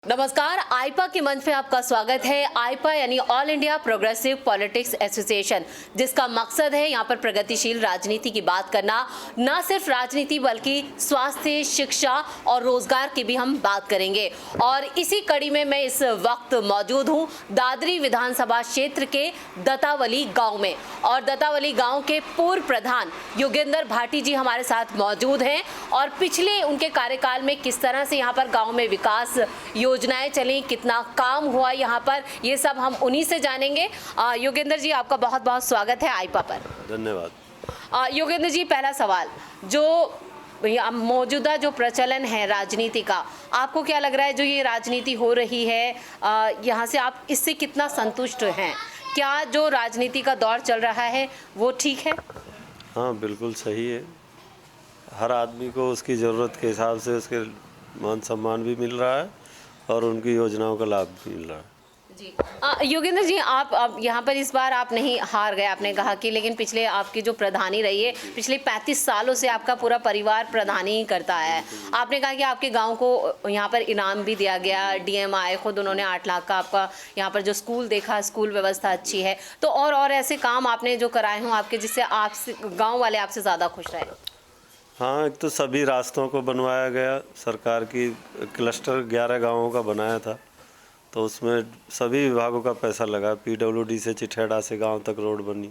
नमस्कार, आईपा के मंच पे आपका स्वागत है। आईपा यानी all India progressive politics association, जिसका मकसद है यहाँ पर प्रगतिशील राजनीति की बात करना। न सिर्फ राजनीति बल्कि स्वास्थ्य, शिक्षा और रोजगार की भी हम बात करेंगे। और इसी कड़ी में मैं इस वक्त मौजूद हूँ दादरी विधानसभा क्षेत्र के दतावली गाँव में, और दतावली गाँव के पूर्व प्रधान योगेंद्र भाटी जी हमारे साथ मौजूद हैं। और पिछले उनके कार्यकाल में किस तरह से यहाँ पर गाँव में विकास योजनाएं चली, कितना काम हुआ यहाँ पर, ये सब हम उन्हीं से जानेंगे। योगेंद्र जी, आपका बहुत बहुत स्वागत है आईपा पर। धन्यवाद। योगेंद्र जी, पहला सवाल, जो मौजूदा जो प्रचलन है राजनीति का, आपको क्या लग रहा है जो ये राजनीति हो रही है यहाँ से आप इससे कितना संतुष्ट हैं? क्या जो राजनीति का दौर चल रहा है वो ठीक है? हाँ, बिल्कुल सही है। हर आदमी को उसकी ज़रूरत के हिसाब से उसके मान सम्मान भी मिल रहा है और उनकी योजनाओं का लाभ भी मिल रहा है। जी योगेंद्र जी, आप यहाँ पर इस बार आप नहीं हार गए, आपने कहा कि, लेकिन पिछले आपकी जो प्रधानी रही है, पिछले 35 सालों से आपका पूरा परिवार प्रधानी करता है। आपने कहा कि आपके गांव को यहाँ पर इनाम भी दिया गया, डीएम आए, खुद उन्होंने 8 लाख का आपका यहाँ पर जो स्कूल देखा, स्कूल व्यवस्था अच्छी है। तो और ऐसे काम आपने जो कराए हों आपके, जिससे आपसे गाँव वाले आपसे ज़्यादा खुश रहे? हाँ, एक तो सभी रास्तों को बनवाया गया, सरकार की क्लस्टर 11 गाँवों का बनाया था, तो उसमें सभी विभागों का पैसा लगा। पीडब्ल्यूडी से चिठेड़ा से गांव तक रोड बनी,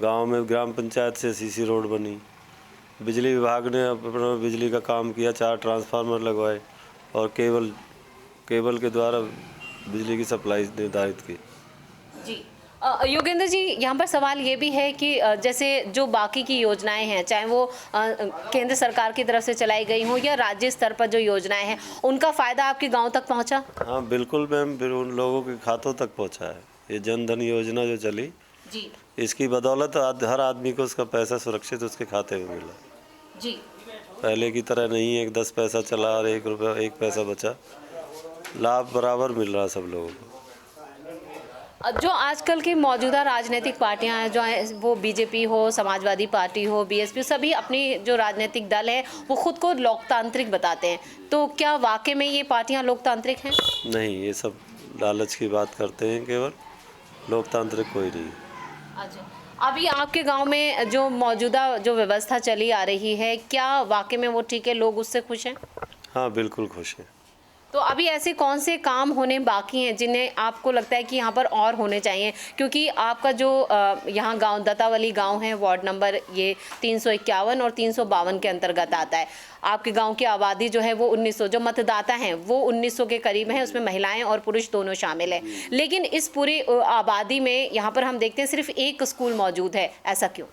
गांव में ग्राम पंचायत से सीसी रोड बनी। बिजली विभाग ने अपना बिजली का काम किया, 4 ट्रांसफार्मर लगवाए और केबल के द्वारा बिजली की सप्लाई निर्धारित की। जी योगेंद्र जी, यहाँ पर सवाल ये भी है कि जैसे जो बाकी की योजनाएं हैं, चाहे वो केंद्र सरकार की तरफ से चलाई गई हों या राज्य स्तर पर जो योजनाएं हैं, उनका फ़ायदा आपके गांव तक पहुंचा? हाँ, बिल्कुल मैम, उन लोगों के खातों तक पहुंचा है। ये जन धन योजना जो चली जी, इसकी बदौलत हर आदमी को उसका पैसा सुरक्षित उसके खाते में मिला। जी, पहले की तरह नहीं है कि 10 पैसा चला और 1 रुपया 1 पैसा बचा। लाभ बराबर मिल रहा सब लोगों को। जो आजकल की मौजूदा राजनीतिक पार्टियां हैं, जो हैं वो बीजेपी हो, समाजवादी पार्टी हो, बीएसपी, सभी अपनी जो राजनीतिक दल है वो खुद को लोकतांत्रिक बताते हैं। तो क्या वाकई में ये पार्टियां लोकतांत्रिक हैं? नहीं, ये सब लालच की बात करते हैं, केवल लोकतांत्रिक कोई नहीं। अच्छा, अभी आपके गांव में जो मौजूदा जो व्यवस्था चली आ रही है, क्या वाकई में वो ठीक है, लोग उससे खुश हैं? हाँ, बिल्कुल खुश हैं। तो अभी ऐसे कौन से काम होने बाकी हैं जिन्हें आपको लगता है कि यहाँ पर और होने चाहिए? क्योंकि आपका जो यहाँ गांव दतावली गांव है, वार्ड नंबर ये 351 और 352 के अंतर्गत आता है। आपके गांव की आबादी जो है वो 1900, जो मतदाता हैं वो 1900 के करीब हैं, उसमें महिलाएं और पुरुष दोनों शामिल हैं। लेकिन इस पूरी आबादी में यहाँ पर हम देखते हैं सिर्फ एक स्कूल मौजूद है, ऐसा क्यों?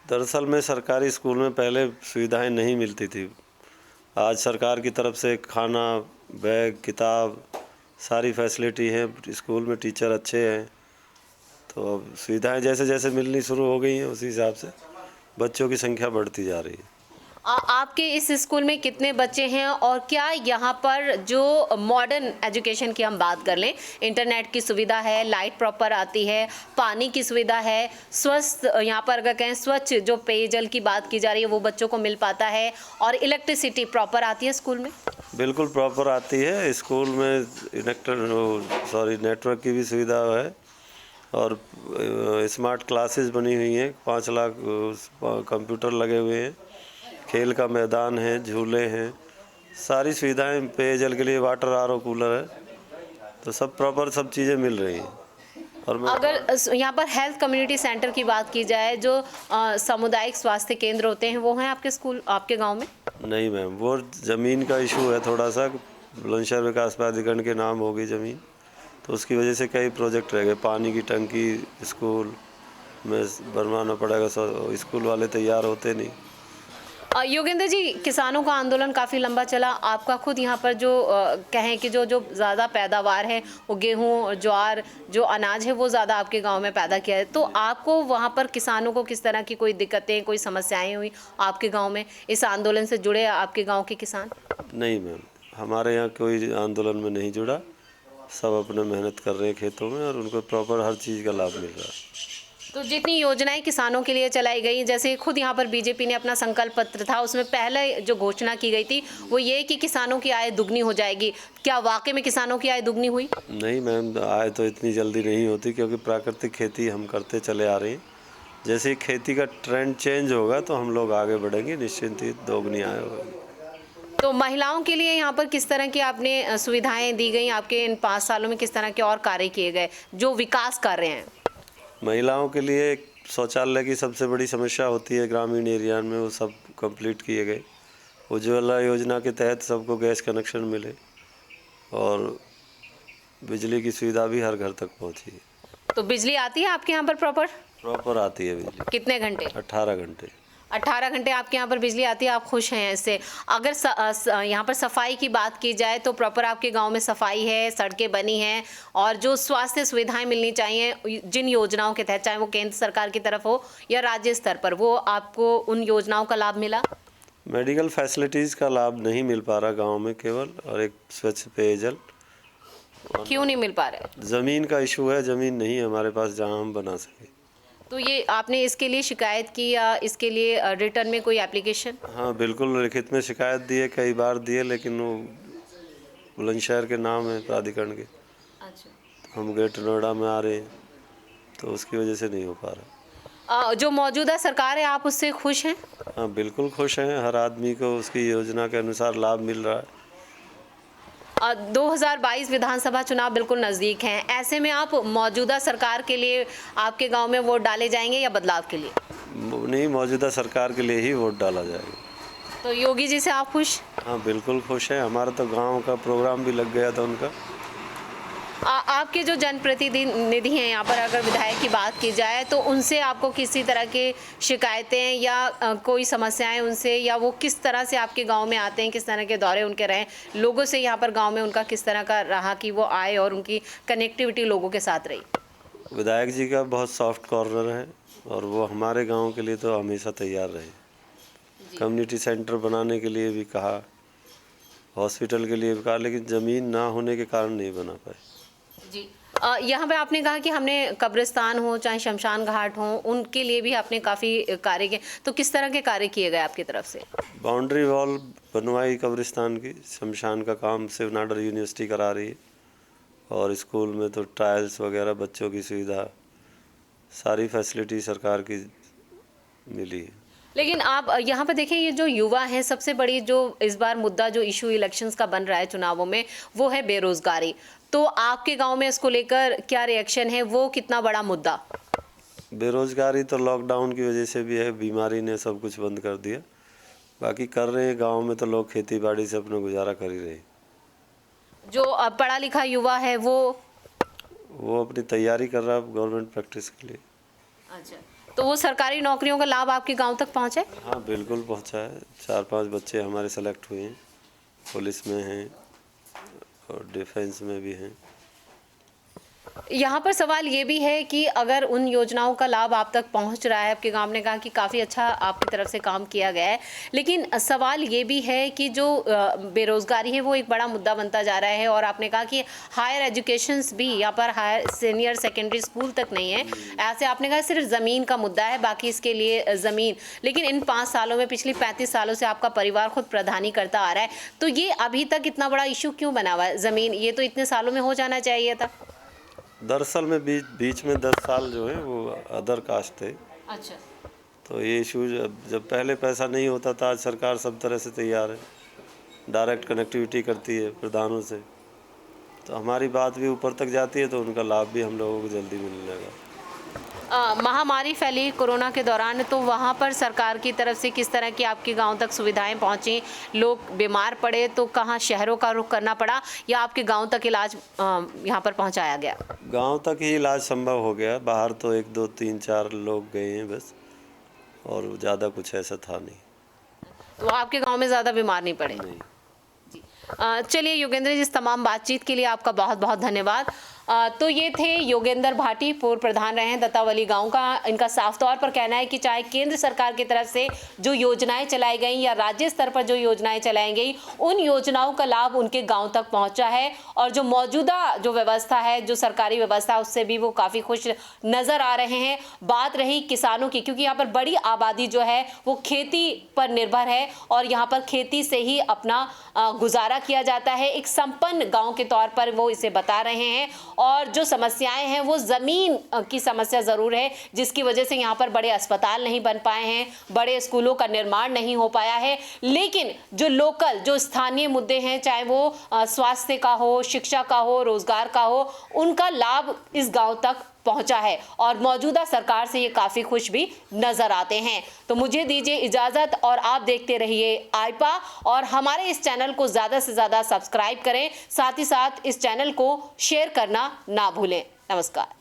दरअसल में सरकारी स्कूल में पहले सुविधाएं नहीं मिलती थी। आज सरकार की तरफ से खाना, बैग, किताब, सारी फैसिलिटी है, स्कूल में टीचर अच्छे हैं, तो अब सुविधाएं जैसे जैसे मिलनी शुरू हो गई हैं उसी हिसाब से बच्चों की संख्या बढ़ती जा रही है। आपके इस स्कूल में कितने बच्चे हैं, और क्या यहाँ पर जो मॉडर्न एजुकेशन की हम बात कर लें, इंटरनेट की सुविधा है, लाइट प्रॉपर आती है, पानी की सुविधा है, स्वस्थ यहाँ पर अगर कहें स्वच्छ जो पेयजल की बात की जा रही है वो बच्चों को मिल पाता है, और इलेक्ट्रिसिटी प्रॉपर आती है स्कूल में? बिल्कुल प्रॉपर आती है। स्कूल में नेटवर्क की भी सुविधा है और स्मार्ट क्लासेस बनी हुई हैं। 5 लाख कंप्यूटर लगे हुए हैं, खेल का मैदान है, झूले हैं, सारी सुविधाएं, पेयजल के लिए वाटर आरओ कूलर है, तो सब प्रॉपर सब चीज़ें मिल रही हैं। और अगर यहाँ पर हेल्थ कम्युनिटी सेंटर की बात की जाए, जो सामुदायिक स्वास्थ्य केंद्र होते हैं, वो हैं आपके स्कूल, आपके गांव में? नहीं मैम, वो ज़मीन का इशू है थोड़ा सा। बुलंदशहर विकास प्राधिकरण के नाम हो गई ज़मीन, तो उसकी वजह से कई प्रोजेक्ट रह गए। पानी की टंकी स्कूल में बनवाना पड़ेगा, स्कूल वाले तैयार होते नहीं। योगेंद्र जी, किसानों का आंदोलन काफ़ी लंबा चला। आपका खुद यहाँ पर जो कहें कि जो ज़्यादा पैदावार है वो गेहूँ, ज्वार, जो अनाज है वो ज़्यादा आपके गांव में पैदा किया है, तो आपको वहाँ पर किसानों को किस तरह की कोई दिक्कतें, कोई समस्याएं हुई आपके गांव में? इस आंदोलन से जुड़े आपके गाँव के किसान? नहीं मैम, हमारे यहाँ कोई आंदोलन में नहीं जुड़ा। सब अपने मेहनत कर रहे हैं खेतों में और उनको प्रॉपर हर चीज़ का लाभ मिल रहा है। तो जितनी योजनाएं किसानों के लिए चलाई गई, जैसे खुद यहाँ पर बीजेपी ने अपना संकल्प पत्र था, उसमें पहले जो घोषणा की गई थी वो ये कि किसानों की आय दुगनी हो जाएगी। क्या वाकई में किसानों की आय दुगनी हुई? नहीं मैम, आय तो इतनी जल्दी नहीं होती, क्योंकि प्राकृतिक खेती हम करते चले आ रहे हैं। जैसे ही खेती का ट्रेंड चेंज होगा तो हम लोग आगे बढ़ेंगे, निश्चिंत ही दोगुनी आय होगी। तो महिलाओं के लिए यहाँ पर किस तरह की आपने सुविधाएं दी गई? आपके इन 5 सालों में किस तरह के और कार्य किए गए जो विकास कर रहे हैं? महिलाओं के लिए शौचालय की सबसे बड़ी समस्या होती है ग्रामीण एरिया में, वो सब कंप्लीट किए गए। उज्ज्वला योजना के तहत सबको गैस कनेक्शन मिले और बिजली की सुविधा भी हर घर तक पहुंची है। तो बिजली आती है आपके यहाँ पर प्रॉपर आती है बिजली। कितने घंटे? 18 घंटे। 18 घंटे आपके यहाँ पर बिजली आती है, आप खुश हैं इससे? अगर यहाँ पर सफाई की बात की जाए तो प्रॉपर आपके गांव में सफाई है, सड़कें बनी हैं, और जो स्वास्थ्य सुविधाएं मिलनी चाहिए जिन योजनाओं के तहत, चाहे वो केंद्र सरकार की तरफ हो या राज्य स्तर पर, वो आपको उन योजनाओं का लाभ मिला? मेडिकल फैसिलिटीज़ का लाभ नहीं मिल पा रहा गांव में केवल, और एक स्वच्छ पेयजल। क्यों नहीं मिल पा रहा है? ज़मीन का इशू है, ज़मीन नहीं है हमारे पास जहां हम बना सके। तो ये आपने इसके लिए शिकायत की या इसके लिए रिटर्न में कोई एप्लीकेशन? हाँ बिल्कुल, लिखित में शिकायत दी है, कई बार दी है, लेकिन वो बुलंदशहर के नाम है प्राधिकरण के। अच्छा। हम ग्रेटर नोएडा में आ रहे हैं तो उसकी वजह से नहीं हो पा रहा। जो मौजूदा सरकार है, आप उससे खुश हैं? हाँ बिल्कुल खुश हैं, हर आदमी को उसकी योजना के अनुसार लाभ मिल रहा है। 2022 विधानसभा चुनाव बिल्कुल नज़दीक हैं, ऐसे में आप मौजूदा सरकार के लिए आपके गांव में वोट डाले जाएंगे या बदलाव के लिए? नहीं, मौजूदा सरकार के लिए ही वोट डाला जाएगा। तो योगी जी से आप खुश? हाँ बिल्कुल खुश हैं, हमारा तो गांव का प्रोग्राम भी लग गया था उनका। आपके जो जनप्रतिनिधि हैं यहाँ पर, अगर विधायक की बात की जाए तो उनसे आपको किसी तरह की शिकायतें या कोई समस्याएं उनसे, या वो किस तरह से आपके गांव में आते हैं, किस तरह के दौरे उनके रहे, लोगों से यहाँ पर गांव में उनका किस तरह का रहा कि वो आए और उनकी कनेक्टिविटी लोगों के साथ रही? विधायक जी का बहुत सॉफ्ट कॉर्नर है और वो हमारे गाँव के लिए तो हमेशा तैयार रहे। कम्युनिटी सेंटर बनाने के लिए भी कहा, हॉस्पिटल के लिए भी कहा, लेकिन ज़मीन ना होने के कारण नहीं बना पाए। जी, यहाँ पे आपने कहा कि हमने कब्रिस्तान हो चाहे शमशान घाट हो, उनके लिए भी आपने काफ़ी कार्य किए, तो किस तरह के कार्य किए गए आपकी तरफ से? बाउंड्री वॉल बनवाई कब्रिस्तान की, शमशान का काम शिव नाडर यूनिवर्सिटी करा रही है, और स्कूल में तो टाइल्स वगैरह, बच्चों की सुविधा, सारी फैसिलिटी सरकार की मिली है। लेकिन आप यहाँ पर देखिए, ये जो युवा हैं, सबसे बड़ी जो इस बार मुद्दा जो इशू इलेक्शंस का बन रहा है चुनावों में, वो है बेरोजगारी। तो आपके गांव में इसको लेकर क्या रिएक्शन है, वो कितना बड़ा मुद्दा? बेरोजगारी तो लॉकडाउन की वजह से भी है, बीमारी ने सब कुछ बंद कर दिया। बाकी कर रहे हैं गांव में तो लोग खेती बाड़ी से अपना गुजारा कर ही रहे हैं। जो पढ़ा लिखा युवा है वो अपनी तैयारी कर रहा है गवर्नमेंट प्रैक्टिस के लिए। अच्छा, तो वो सरकारी नौकरियों का लाभ आपके गांव तक पहुंचे? हाँ बिल्कुल पहुंचा है, 4-5 बच्चे हमारे सेलेक्ट हुए हैं, पुलिस में हैं और डिफेंस में भी हैं। यहाँ पर सवाल ये भी है कि अगर उन योजनाओं का लाभ आप तक पहुँच रहा है, आपके गांव ने कहा कि काफ़ी अच्छा आपकी तरफ से काम किया गया है, लेकिन सवाल ये भी है कि जो बेरोज़गारी है वो एक बड़ा मुद्दा बनता जा रहा है, और आपने कहा कि हायर एजुकेशंस भी यहाँ पर हायर सीनियर सेकेंडरी स्कूल तक नहीं है। ऐसे आपने कहा सिर्फ ज़मीन का मुद्दा है, बाकी इसके लिए ज़मीन, लेकिन इन 5 सालों में, पिछली 35 सालों से आपका परिवार खुद प्रधानी करता आ रहा है, तो ये अभी तक इतना बड़ा इशू क्यों बना हुआ है? ज़मीन ये तो इतने सालों में हो जाना चाहिए था। दरअसल में बीच में 10 साल जो है वो अदर कास्ट थे। अच्छा, तो ये इशू जब पहले पैसा नहीं होता था, आज सरकार सब तरह से तैयार है, डायरेक्ट कनेक्टिविटी करती है प्रधानों से, तो हमारी बात भी ऊपर तक जाती है, तो उनका लाभ भी हम लोगों को जल्दी मिलने लगा। महामारी फैली कोरोना के दौरान, तो वहाँ पर सरकार की तरफ से किस तरह की आपके गांव तक सुविधाएं पहुँची? लोग बीमार पड़े तो कहाँ शहरों का रुख करना पड़ा, या आपके गांव तक इलाज यहाँ पर पहुँचाया गया? गांव तक ही इलाज संभव हो गया, बाहर तो 1, 2, 3, 4 लोग गए हैं बस, और ज़्यादा कुछ ऐसा था नहीं। तो आपके गाँव में ज़्यादा बीमार नहीं पड़े? नहीं। चलिए योगेंद्र जी, इस तमाम बातचीत के लिए आपका बहुत बहुत धन्यवाद। तो ये थे योगेंद्र भाटी, पूर्व प्रधान रहे हैं दत्तावली गांव का। इनका साफ तौर पर कहना है कि चाहे केंद्र सरकार की तरफ से जो योजनाएं चलाई गई या राज्य स्तर पर जो योजनाएं चलाई गई, उन योजनाओं का लाभ उनके गांव तक पहुंचा है और जो मौजूदा जो व्यवस्था है, जो सरकारी व्यवस्था, उससे भी वो काफी खुश नजर आ रहे हैं। बात रही किसानों की, क्योंकि यहाँ पर बड़ी आबादी जो है वो खेती पर निर्भर है और यहाँ पर खेती से ही अपना गुजारा किया जाता है। एक संपन्न गांव के तौर पर वो इसे बता रहे हैं और जो समस्याएं हैं वो जमीन की समस्या जरूर है, जिसकी वजह से यहाँ पर बड़े अस्पताल नहीं बन पाए हैं, बड़े स्कूलों का निर्माण नहीं हो पाया है। लेकिन जो लोकल, जो स्थानीय मुद्दे हैं, चाहे वो स्वास्थ्य का हो, शिक्षा का हो, रोजगार का हो, उनका लाभ इस गांव तक पहुंचा है और मौजूदा सरकार से ये काफी खुश भी नजर आते हैं। तो मुझे दीजिए इजाजत और आप देखते रहिए आईपा और हमारे इस चैनल को ज्यादा से ज्यादा सब्सक्राइब करें, साथ ही साथ इस चैनल को शेयर करना ना भूलें। नमस्कार।